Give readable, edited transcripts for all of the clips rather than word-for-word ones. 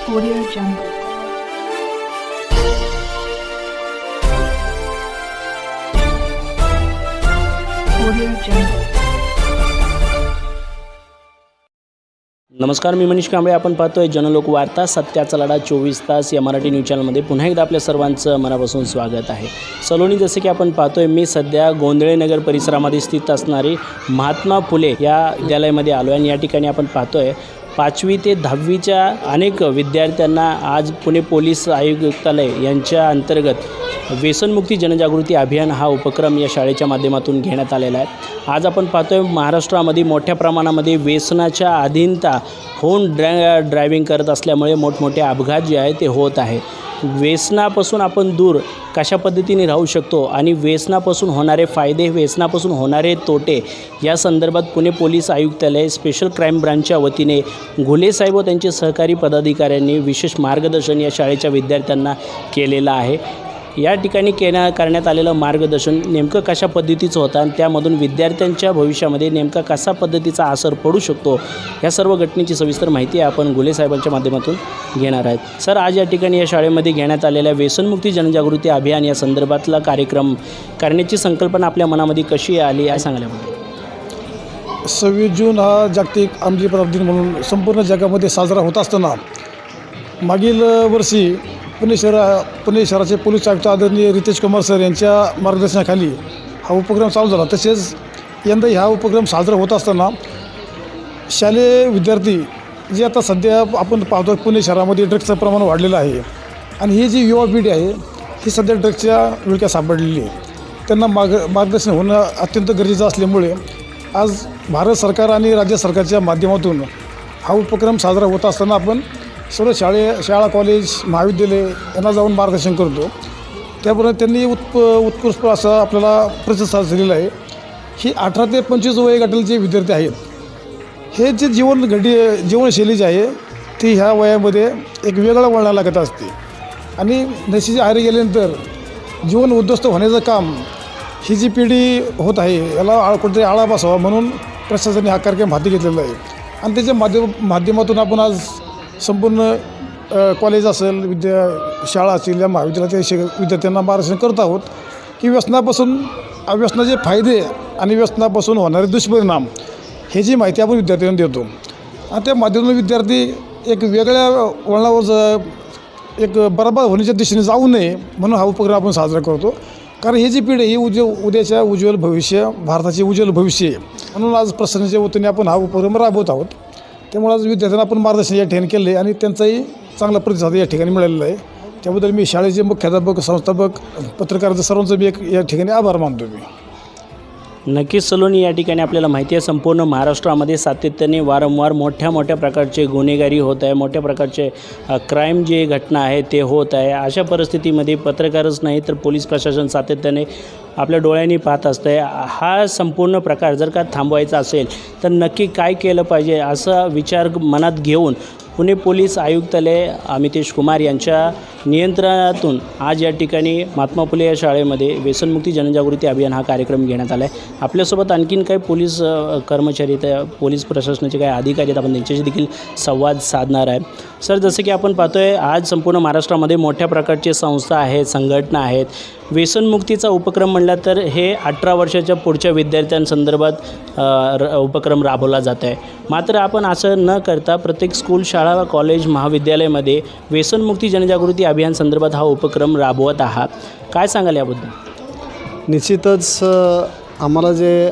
Audio Jungle. Audio Jungle. नमस्कार, मी मनीष कांबळे. आपण पाहतोय जनलोक वार्ता सत्याचा लढा 24 तास या मराठी न्यूज चॅनलमध्ये पुन्हा एकदा आपल्या सर्वांचं मनापासून स्वागत आहे. सलोनी, जसे की आपण पाहतोय, मी सध्या गोंधळे नगर परिसरामध्ये स्थित असणारी महात्मा फुले या विद्यालयामध्ये आलो आहे आणि या ठिकाणी आपण पाहतोय 5वी ते 10वीच्या अनेक विद्यार्थ्यांना आज पुणे पोलीस आयुक्तालय यांच्या अंतर्गत व्यसनमुक्ती जनजागृती अभियान हा उपक्रम या शाळेच्या माध्यमातून घेण्यात आलेला आहे. आज आपण पाहतोय महाराष्ट्रामध्ये मोठ्या प्रमाणामध्ये व्यसनाच्या अधीनता होऊन ड्रायव्हिंग करत असल्यामुळे मोठमोठे अपघात जे आहे ते होत आहे. व्यसनापासून आपण दूर कशा पद्धतीने राहू शकतो आणि व्यसनापासून होणारे फायदे, व्यसनापासून होणारे तोटे या संदर्भात पुणे पोलीस आयुक्तालय स्पेशल क्राईम ब्रांचच्या वतीने घुले साहेब व त्यांचे सहकारी पदाधिकाऱ्यांनी विशेष मार्गदर्शन या शाळेच्या विद्यार्थ्यांना केलेलं आहे. या ठिकाणी करण्यात आलेलं मार्गदर्शन नेमकं कशा पद्धतीचं होतं आणि त्यामधून विद्यार्थ्यांच्या भविष्यामध्ये नेमका कसा पद्धतीचा असर पडू शकतो या सर्व घटनेची सविस्तर माहिती आपण घुले साहेबांच्या माध्यमातून घेणार आहेत. सर, आज या ठिकाणी या शाळेमध्ये घेण्यात आलेल्या व्यसनमुक्ती जनजागृती अभियान या संदर्भातला कार्यक्रम करण्याची संकल्पना आपल्या मनामध्ये कशी आली आहे सांगायला पाहिजे. 26 जून हा जागतिक अंमली पदार्थ दिन म्हणून संपूर्ण जगामध्ये साजरा होत असताना मागील वर्षी पुणे शहराचे पोलीस आयुक्त आदरणीय रितेश कुमार सर यांच्या मार्गदर्शनाखाली हा उपक्रम चालू झाला. तसेच यंदा हा उपक्रम साजरा होत असताना शालेय विद्यार्थी जे आता सध्या आपण पाहतो पुणे शहरामध्ये ड्रग्सचं प्रमाण वाढलेलं आहे आणि ही जी युवा पिढी आहे ही सध्या ड्रग्सच्या विळख्यात सापडलेली आहे. त्यांना मार्गदर्शन होणं अत्यंत गरजेचं असल्यामुळे आज भारत सरकार आणि राज्य सरकारच्या माध्यमातून हा उपक्रम साजरा होत असताना आपण सर्व शाळा कॉलेज महाविद्यालय यांना जाऊन मार्गदर्शन करतो. त्याबरोबर त्यांनी उत्कृष्ट असा आपल्याला प्रतिसाद दिलेला आहे. ही 18 ते 25 वयोगटातील जे विद्यार्थी आहेत हे जे जीवनशैली जी आहे ती ह्या वयामध्ये एक वेगळा वळणा लागत असते आणि नशेच्या आहारी गेल्यानंतर जीवन उद्ध्वस्त होण्याचं काम ही जी पिढी होत आहे याला कुठेतरी आळा बसावा म्हणून प्रशासनाने हा कार्यक्रम हाती घेतलेला आहे आणि त्याच्या माध्यमातून आपण आज संपूर्ण कॉलेज असेल शाळा असतील या महाविद्यालयाच्या विद्यार्थ्यांना मार्गदर्शन करत आहोत की व्यसनाचे फायदे आणि व्यसनापासून होणारे दुष्परिणाम हे जी माहिती आपण विद्यार्थ्यांना देतो आणि त्या माध्यमातून विद्यार्थी एक वेगळ्या वळणावर एक बरबाद होण्याच्या दिशेने जाऊ नये म्हणून हा उपक्रम आपण साजरा करतो. कारण ही जी पिढी ही उद्याच्या उज्ज्वल भविष्य, भारताचे उज्ज्वल भविष्य आहे म्हणून आज प्रशासनाच्या वतीने आपण हा उपक्रम राबवत आहोत. त्यामुळे आज विद्यार्थ्यांना आपण मार्गदर्शन या ठिकाणी केलं आहे आणि त्यांचाही चांगला प्रतिसाद या ठिकाणी मिळालेला आहे. त्याबद्दल मी शाळेचे मुख्याध्यापक, संस्थापक, पत्रकारांचं सर्वांचं मी या ठिकाणी आभार मानतो. मी नक्कीच सलोनी, या ठिकाणी आपल्याला माहिती आहे संपूर्ण महाराष्ट्रामध्ये सातत्याने वारंवार मोठ्या प्रकारचे गुन्हेगारी होत आहे, मोठ्या प्रकारचे क्राईम जे घटना आहे ते होत आहे. अशा परिस्थितीमध्ये पत्रकारच नाही तर पोलीस प्रशासन सातत्याने आपल्या डोळ्यांनी पाहत असतं आहे. हा संपूर्ण प्रकार जर का थांबवायचा असेल तर नक्की काय केलं पाहिजे असा विचार मनात घेऊन पुणे पोलीस आयुक्तालय अमितेश कुमार यांच्या नियंत्रणातून आज या ठिकाणी महात्मा फुले या शाळेमध्ये व्यसनमुक्ती जनजागृती अभियान हा कार्यक्रम घेण्यात आला आहे. आपल्यासोबत आणखीन काही पोलीस कर्मचारी आहेत, पोलीस प्रशासनाचे काही अधिकारी आहेत, आपण त्यांच्याशी देखील संवाद साधणार आहे. सर, जसं की आपण पाहतो आहे आज संपूर्ण महाराष्ट्रामध्ये मोठ्या प्रकारचे संस्था आहेत, संघटना आहेत. व्यसनमुक्तीचा उपक्रम म्हणला तर हे 18 वर्षाच्या पुढच्या विद्यार्थ्यांसंदर्भात उपक्रम राबवला जात आहे. मात्र आपण असं न करता प्रत्येक स्कूल, शाळा, कॉलेज, महाविद्यालयामध्ये व्यसनमुक्ती जनजागृती अभियान संदर्भात हा उपक्रम राबवत आहात. काय सांगाल याबद्दल? निश्चितच आम्हाला जे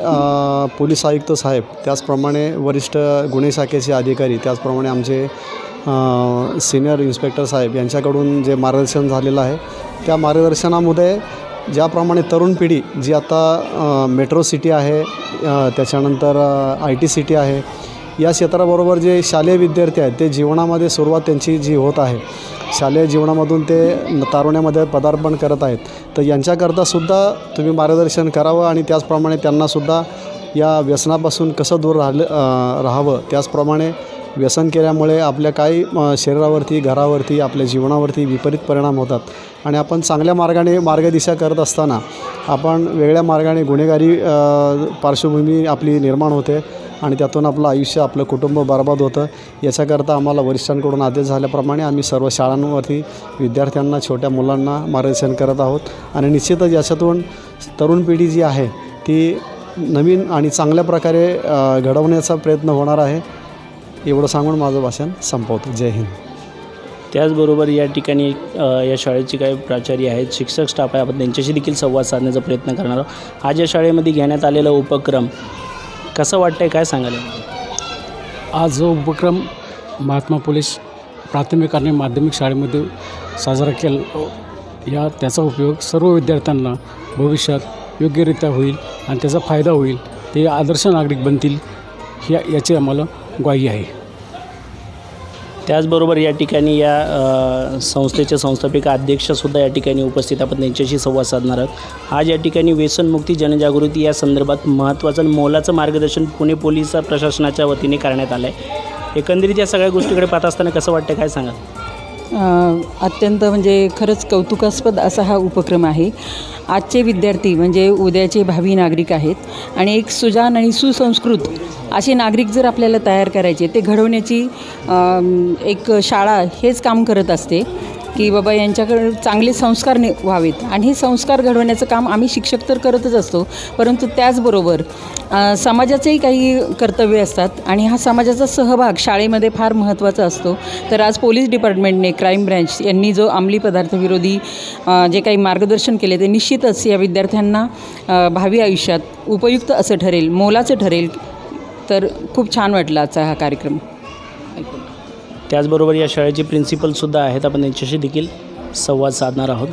पोलीस आयुक्त साहेब, त्याचप्रमाणे वरिष्ठ गुन्हे शाखेचे अधिकारी, त्याचप्रमाणे आमचे सिनियर इन्स्पेक्टर साहेब यांच्याकडून जे मार्गदर्शन झालेलं आहे त्या मार्गदर्शनामध्ये ज्याप्रमाणे तरुण पिढी जी आता मेट्रो सिटी आहे, त्याच्यानंतर IT सिटी आहे, या क्षेत्राबरोबर जे शालेय विद्यार्थी आहेत ते जीवनामध्ये सुरुवात त्यांची जी होत आहे, शालेय जीवनामधून ते तारुण्यामध्ये पदार्पण करत आहेत, तर यांच्याकरतासुद्धा तुम्ही मार्गदर्शन करावं आणि त्याचप्रमाणे त्यांनासुद्धा या व्यसनापासून कसं दूर राहावं. त्याचप्रमाणे व्यसन केल्यामुळे आपल्या काही शरीरावरती, घरावरती, आपल्या जीवनावरती विपरीत परिणाम होतात आणि आपण चांगल्या मार्गाने मार्गदिशा करत असताना आपण वेगळ्या मार्गाने गुन्हेगारी पार्श्वभूमी आपली निर्माण होते आणि त्यातून आपलं आयुष्य आपलं कुटुंब बर्बाद होतं. याच्याकरता आम्हाला वरिष्ठांकडून आदेश झाल्याप्रमाणे आम्ही सर्व शाळांवरती विद्यार्थ्यांना छोट्या मुलांना मार्गदर्शन करत आहोत आणि निश्चितच याच्यातून तरुण पिढी जी आहे ती नवीन आणि चांगल्या प्रकारे घडवण्याचा प्रयत्न होणार आहे. एवढं सांगून माझं भाषण संपवतो. जय हिंद. त्याचबरोबर या ठिकाणी या शाळेचे काही प्राचार्य आहेत, शिक्षक स्टाफ आहे, आपण त्यांच्याशी देखील संवाद साधण्याचा प्रयत्न करणार आहोत. आज या शाळेमध्ये घेण्यात आलेला उपक्रम कसं वाटतं आहे, काय सांगाल? आज जो उपक्रम महात्मा फुले प्राथमिक आणि माध्यमिक शाळेमध्ये साजरा केला त्याचा उपयोग सर्व विद्यार्थ्यांना भविष्यात योग्यरित्या होईल आणि त्याचा फायदा होईल. ते आदर्श नागरिक बनतील याची आम्हाला ग्वाही आहे. त्याचबरोबर या ठिकाणी या संस्थेचे संस्थापिका अध्यक्षसुद्धा या ठिकाणी उपस्थित, आपण त्यांच्याशी संवाद साधणार आहोत. आज या ठिकाणी व्यसनमुक्ती जनजागृती या संदर्भात महत्त्वाचं आणि मोलाचं मार्गदर्शन पुणे पोलीस प्रशासनाच्या वतीने करण्यात आलं आहे. एकंदरीत या सगळ्या गोष्टीकडे पाहत असताना कसं वाटतं, काय सांगा? अत्यंत म्हणजे खरंच कौतुकास्पद असा हा उपक्रम आहे. आजचे विद्यार्थी म्हणजे उद्याचे भावी नागरिक आहेत आणि एक सुजाण आणि सुसंस्कृत असे नागरिक जर आपल्याला तयार करायचे, ते घडवण्याची एक शाळा हेच काम करत असते की बाबा यांच्याकडे चांगले संस्कार व्हावेत आणि हे संस्कार घडवण्याचं काम आम्ही शिक्षक तर करतच असतो, परंतु त्याचबरोबर समाजाचेही काही कर्तव्य असतात आणि हा समाजाचा सहभाग शाळेमध्ये फार महत्त्वाचा असतो. तर आज पोलीस डिपार्टमेंटने, क्राईम ब्रँच यांनी जो अंमली पदार्थ विरोधी जे काही मार्गदर्शन केले ते निश्चितच या विद्यार्थ्यांना भावी आयुष्यात उपयुक्त असं ठरेल, मोलाचं ठरेल. तर खूप छान वाटला आजचा हा कार्यक्रम. त्याचबरोबर या शाळेचे प्रिन्सिपलसुद्धा आहेत, आपण त्यांच्याशी देखील संवाद साधणार आहोत.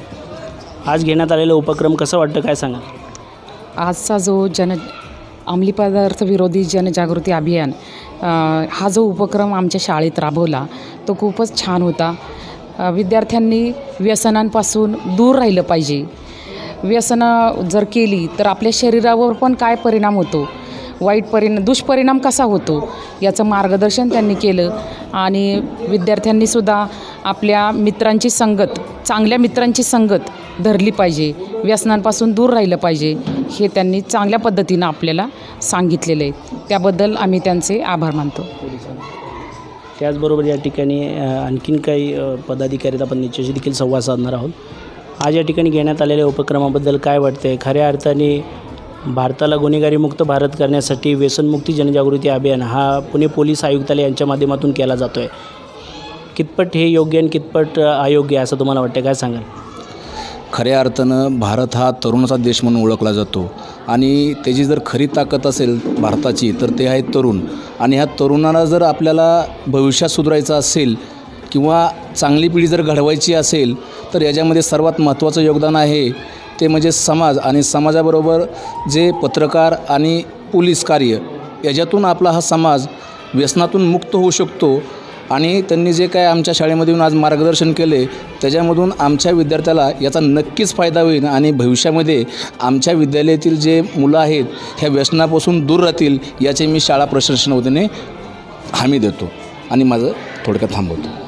आज घेण्यात आलेला उपक्रम कसं वाटतं, काय सांगा? आजचा जो अंमली पदार्थ विरोधी जनजागृती अभियान हा जो उपक्रम आमच्या शाळेत राबवला तो खूपच छान होता. विद्यार्थ्यांनी व्यसनांपासून दूर राहिलं पाहिजे. व्यसनं जर केली तर आपल्या शरीरावर पण काय परिणाम होतो, दुष्परिणाम कसा होतो याचं मार्गदर्शन त्यांनी केलं आणि विद्यार्थ्यांनीसुद्धा आपल्या मित्रांची संगत, चांगल्या मित्रांची संगत धरली पाहिजे, व्यसनांपासून दूर राहिलं पाहिजे, हे त्यांनी चांगल्या पद्धतीनं आपल्याला सांगितलेलं आहे. त्याबद्दल आम्ही त्यांचे आभार मानतो. त्याचबरोबर या ठिकाणी आणखीन काही पदाधिकारी आपण त्यांच्याशी देखील संवाद साधणार आहोत. आज या ठिकाणी घेण्यात आलेल्या उपक्रमाबद्दल काय वाटतं आहे? खऱ्या अर्थाने भारताला गुन्हेगारीमुक्त भारत करण्यासाठी व्यसनमुक्ती जनजागृती अभियान हा पुणे पोलीस आयुक्तालय यांच्या माध्यमातून केला जातो आहे. कितपत हे योग्य आणि कितपत अयोग्य आहे असं तुम्हाला वाटतं, काय सांगाल? खऱ्या अर्थानं भारत हा तरुणाचा देश म्हणून ओळखला जातो आणि त्याची जर खरी ताकद असेल भारताची तर ते आहे तरुण. आणि ह्या तरुणाला जर आपल्याला भविष्यात सुधारायचं असेल किंवा चांगली पिढी जर घडवायची असेल तर याच्यामध्ये सर्वात महत्त्वाचं योगदान आहे ते म्हणजे समाज आणि समाजाबरोबर जे पत्रकार आणि पोलीस कार्य, याच्यातून आपला हा समाज व्यसनातून मुक्त होऊ शकतो. आणि त्यांनी जे काय आमच्या शाळेमध्ये येऊन आज मार्गदर्शन केले त्याच्यामधून आमच्या विद्यार्थ्याला याचा नक्कीच फायदा होईल आणि भविष्यामध्ये आमच्या विद्यालयातील जे मुलं आहेत ह्या व्यसनापासून दूर राहतील याचे मी शाळा प्रशासना वतीने हमी देतो आणि माझं थोडक्यात थांबवतो.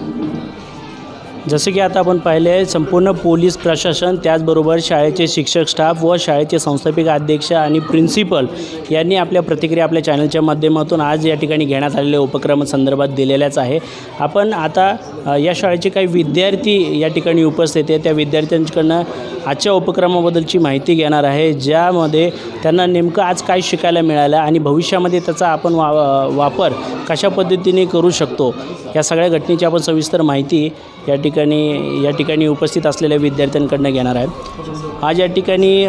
जसे की आता आपण पाहिले आहे, संपूर्ण पोलीस प्रशासन, त्याचबरोबर शाळेचे शिक्षक स्टाफ व शाळेचे संस्थापिका अध्यक्ष आणि प्रिन्सिपल यांनी आपल्या प्रतिक्रिया आपल्या चॅनलच्या माध्यमातून आज या ठिकाणी घेण्यात आलेल्या उपक्रमासंदर्भात दिलेल्याच आहे. आपण आता या शाळेचे काही विद्यार्थी या ठिकाणी उपस्थित आहे, त्या विद्यार्थ्यांकडनं आजच्या उपक्रमाबद्दलची माहिती घेणार आहे, ज्यामध्ये त्यांना नेमकं आज काय शिकायला मिळालं आणि भविष्यामध्ये त्याचा आपण वापर कशा पद्धतीने करू शकतो या सगळ्या घटनेची आपण सविस्तर माहिती या ठिकाणी उपस्थित असलेल्या विद्यार्थ्यांकडनं घेणार आहेत. आज या ठिकाणी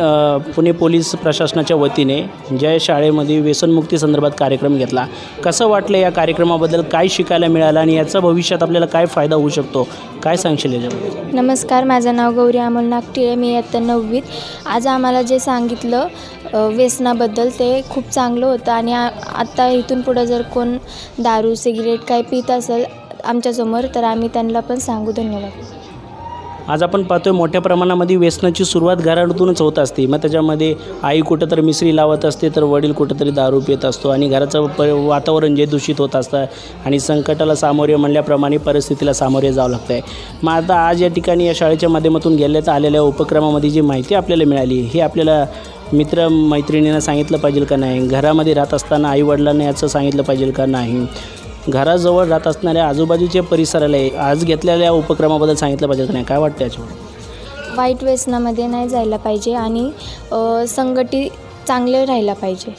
पुणे पोलीस प्रशासनाच्या वतीने ज्या शाळेमध्ये व्यसनमुक्ती संदर्भात कार्यक्रम घेतला, कसं वाटलं या कार्यक्रमाबद्दल, काय शिकायला मिळालं आणि याचा भविष्यात आपल्याला काय फायदा होऊ शकतो, काय सांगशील याच्याबद्दल? नमस्कार, माझं नाव गौरी अमोल नागटिळे, मी इयत्ता 9वीत. आज आम्हाला जे सांगितलं व्यसनाबद्दल ते खूप चांगलं होतं आणि आत्ता इथून पुढं जर कोण दारू सिगरेट काय पित असेल आमच्यासमोर तर आम्ही त्यांना पण सांगू. धन्यवाद. आज आपण पाहतोय मोठ्या प्रमाणामध्ये व्यसनाची सुरुवात घरातूनच होत असते. मग त्याच्यामध्ये आई कुठं तर मिसरी लावत असते, तर वडील कुठंतरी दारू पित असतो आणि घराचं वातावरण जे दूषित होत असतं आणि संकटाला सामोरे म्हणल्याप्रमाणे परिस्थितीला सामोरे जावं लागतं आहे. मग आता आज या ठिकाणी या शाळेच्या माध्यमातून गेल्यात आलेल्या उपक्रमामध्ये जी माहिती आपल्याला मिळाली हे आपल्याला मित्रमैत्रिणींना सांगितलं पाहिजे का नाही, घरामध्ये राहत असताना आईवडिलांना याचं सांगितलं पाहिजे का नाही, घराजवळ राहत असणाऱ्या आजूबाजूच्या परिसराला आज घेतलेल्या उपक्रमाबद्दल सांगितलं पाहिजे का नाही, काय वाटतं याच्यावर? वाईट व्यसनामध्ये नाही जायला पाहिजे आणि संघटित चांगले राहायला पाहिजे.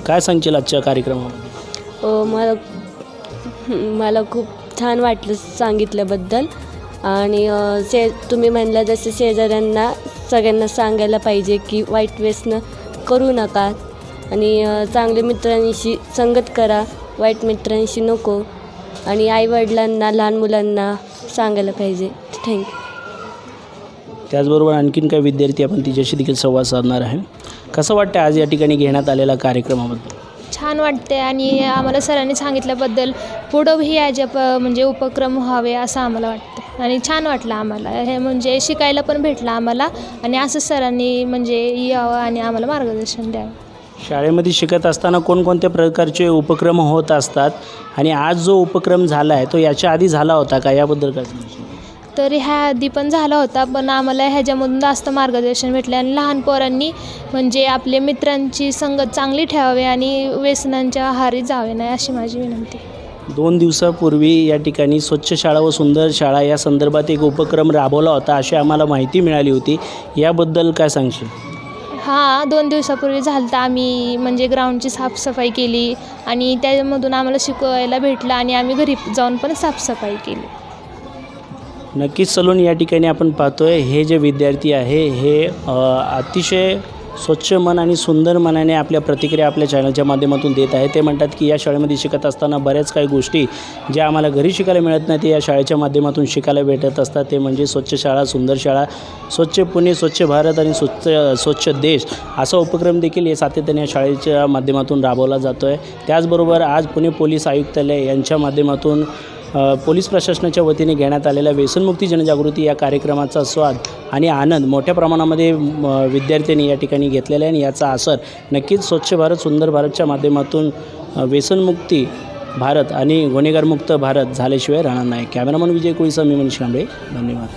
काय सांगशील आजच्या कार्यक्रमामध्ये? मला खूप छान वाटलं सांगितल्याबद्दल. आणि तुम्ही म्हणला जसं शेजाऱ्यांना सगळ्यांना सांगायला पाहिजे की वाईट व्यसनं करू नका आणि चांगल्या मित्रांशी संगत करा, वाईट मित्रांशी नको. आणि आईवडिलांना लहान मुलांना सांगायला पाहिजे. थँक्यू. त्याचबरोबर आणखीन काही विद्यार्थी आपण तिच्याशी देखील संवाद साधणार आहे. कसं वाटतं आज या ठिकाणी घेण्यात आलेल्या कार्यक्रमाबद्दल? छान वाटते आणि आम्हाला सरांनी सांगितल्याबद्दल पुढंही म्हणजे उपक्रम व्हावे असं आम्हाला वाटतं आणि छान वाटलं आम्हाला. हे म्हणजे शिकायला पण भेटलं आम्हाला आणि असं सरांनी म्हणजे यावं आणि आम्हाला मार्गदर्शन द्यावं. शाळेमध्ये शिकत असताना कोणकोणत्या प्रकारचे उपक्रम होत असतात आणि आज जो उपक्रम झाला आहे तो याच्या आधी झाला होता का, याबद्दल काय सांगशील? तर ह्या आधी पण झाला होता, पण आम्हाला ह्याच्यामधून जास्त मार्गदर्शन भेटले आणि लहान पोरांनी म्हणजे आपल्या मित्रांची संगत चांगली ठेवावी आणि व्यसनांच्या आहारी जावे नाही अशी माझी विनंती. 2 दिवसापूर्वी या ठिकाणी स्वच्छ शाळा व सुंदर शाळा या संदर्भात एक उपक्रम राबवला होता अशी आम्हाला माहिती मिळाली होती, याबद्दल काय सांगशील? हां, 2 दिवसापूर्वी झालं तर आम्ही म्हणजे ग्राउंडची साफसफाई केली आणि त्यामधून आम्हाला शिकवायला भेटलं आणि आम्ही घरी जाऊन पण साफसफाई केली. नक्कीच सलून या ठिकाणी आपण पाहतोय हे जे विद्यार्थी आहे हे अतिशय स्वच्छ मन आणि सुंदर मनाने आपल्या प्रतिक्रिया आपल्या चॅनलच्या माध्यमातून देत आहे. ते म्हणतात की या शाळेमध्ये शिकत असताना बऱ्याच काही गोष्टी ज्या आम्हाला घरी शिकायला मिळत नाही ते या शाळेच्या माध्यमातून शिकायला भेटत असतात. ते म्हणजे स्वच्छ शाळा, सुंदर शाळा, स्वच्छ पुणे, स्वच्छ भारत आणि स्वच्छ देश असा उपक्रम देखील हे सातत्याने या शाळेच्या माध्यमातून राबवला जातो आहे. त्याचबरोबर आज पुणे पोलीस आयुक्तालय यांच्या माध्यमातून पोलीस प्रशासनाच्या वतीने घेण्यात आलेल्या व्यसनमुक्ती जनजागृती या कार्यक्रमाचा स्वाद आणि आनंद मोठ्या प्रमाणामध्ये विद्यार्थ्यांनी या ठिकाणी घेतलेला आहे आणि याचा असर नक्कीच स्वच्छ भारत सुंदर भारतच्या माध्यमातून व्यसनमुक्ती भारत आणि गुन्हेगारमुक्त भारत झाल्याशिवाय राहणार नाही. कॅमेरामन विजय कोळीसह मी मनीष कांबळे, धन्यवाद.